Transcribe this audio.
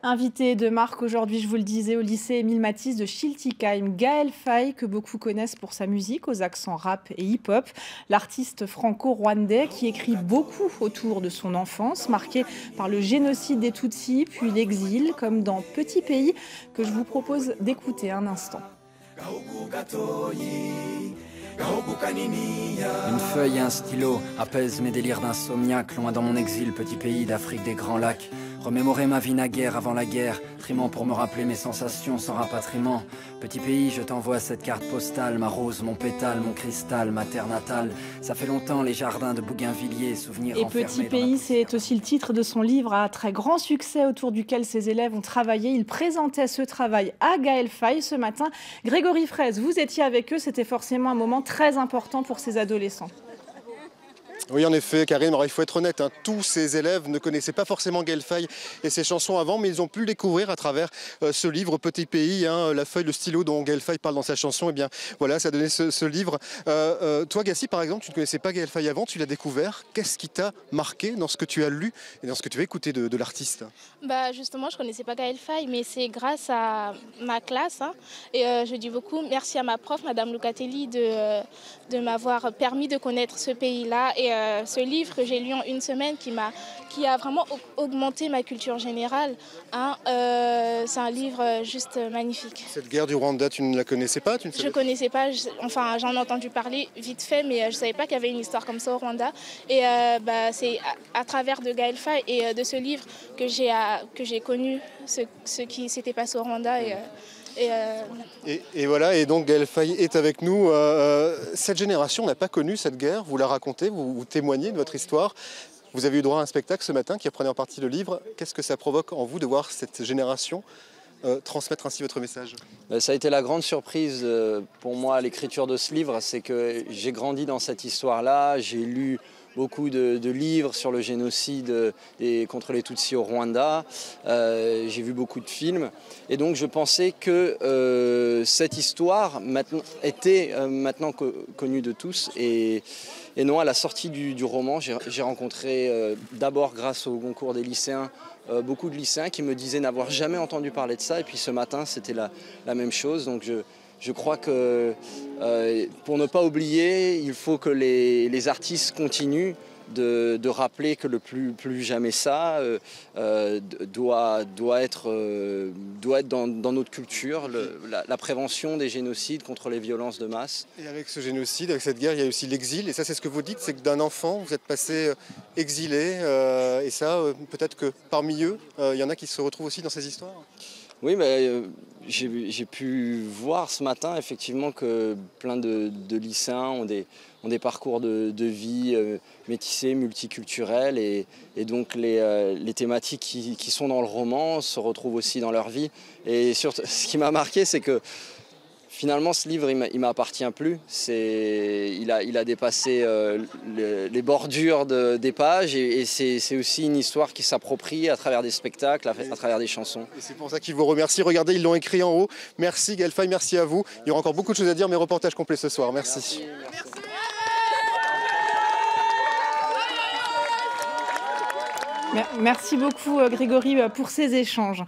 Invité de marque aujourd'hui, je vous le disais, au lycée Émile Matisse de Schiltigheim, Gaël Faye, que beaucoup connaissent pour sa musique aux accents rap et hip-hop. L'artiste franco-rwandais qui écrit beaucoup autour de son enfance, marquée par le génocide des Tutsis, puis l'exil, comme dans Petit Pays, que je vous propose d'écouter un instant. Une feuille et un stylo apaisent mes délires d'insomniaque, loin dans mon exil, petit pays d'Afrique des grands lacs. Remémorer ma vie naguère avant la guerre, trimant pour me rappeler mes sensations sans rapatriement. Petit pays, je t'envoie cette carte postale, ma rose, mon pétale, mon cristal, ma terre natale. Ça fait longtemps les jardins de Bougainvilliers, souvenirs Et enfermés Petit dans Pays, c'est aussi le titre de son livre à très grand succès autour duquel ses élèves ont travaillé. Il présentait ce travail à Gaël Faye ce matin. Grégory Fraise, vous étiez avec eux, c'était forcément un moment très important pour ces adolescents. Oui, en effet, Karine, alors il faut être honnête, tous ces élèves ne connaissaient pas forcément Gaël Faye et ses chansons avant, mais ils ont pu le découvrir à travers ce livre Petit Pays, la feuille, le stylo dont Gaël Faye parle dans sa chanson. Et bien voilà, ça a donné ce livre. Toi, Gassi, par exemple, tu ne connaissais pas Gaël Faye avant, tu l'as découvert. Qu'est-ce qui t'a marqué dans ce que tu as lu et dans ce que tu as écouté de l'artiste? Justement, je ne connaissais pas Gaël Faye, mais c'est grâce à ma classe. Et je dis beaucoup merci à ma prof, Madame Lucatelli, de m'avoir permis de connaître ce pays-là. Et ce livre que j'ai lu en une semaine qui a vraiment augmenté ma culture générale, c'est un livre juste magnifique. Cette guerre du Rwanda, tu ne la connaissais pas? Je ne connaissais pas, j'en ai entendu parler vite fait, mais je ne savais pas qu'il y avait une histoire comme ça au Rwanda. Et c'est à travers de Gaël Faye et de ce livre que j'ai connu ce qui s'était passé au Rwanda. Et voilà, et donc Gaël Faye est avec nous. Cette génération n'a pas connu cette guerre, vous la racontez, vous témoignez de votre histoire. Vous avez eu droit à un spectacle ce matin qui reprenait en partie le livre. Qu'est-ce que ça provoque en vous de voir cette génération transmettre ainsi votre message? Ça a été la grande surprise pour moi à l'écriture de ce livre, c'est que j'ai grandi dans cette histoire-là, j'ai lu beaucoup de livres sur le génocide contre les Tutsis au Rwanda, j'ai vu beaucoup de films et donc je pensais que cette histoire était maintenant connue de tous et non, à la sortie du roman, j'ai rencontré d'abord grâce au concours des lycéens beaucoup de lycéens qui me disaient n'avoir jamais entendu parler de ça et puis ce matin c'était la même chose. Donc je crois que pour ne pas oublier, il faut que les artistes continuent de rappeler que le plus jamais ça doit être dans notre culture, la prévention des génocides contre les violences de masse. Et avec ce génocide, avec cette guerre, il y a aussi l'exil. Et ça, c'est ce que vous dites, c'est que d'un enfant, vous êtes passé exilé. Et ça, peut-être que parmi eux, il y en a qui se retrouvent aussi dans ces histoires. Oui, mais j'ai pu voir ce matin effectivement que plein de lycéens ont des parcours de vie métissés, multiculturels et donc les thématiques qui sont dans le roman se retrouvent aussi dans leur vie. Et surtout, ce qui m'a marqué, c'est que finalement, ce livre, il m'appartient plus. Il a dépassé les bordures des pages et c'est aussi une histoire qui s'approprie à travers des spectacles, à travers des chansons. Et c'est pour ça qu'ils vous remercient. Regardez, ils l'ont écrit en haut. Merci Gaël Faye, merci à vous. Il y aura encore beaucoup de choses à dire, mais reportage complet ce soir. Merci. Merci beaucoup Grégory pour ces échanges.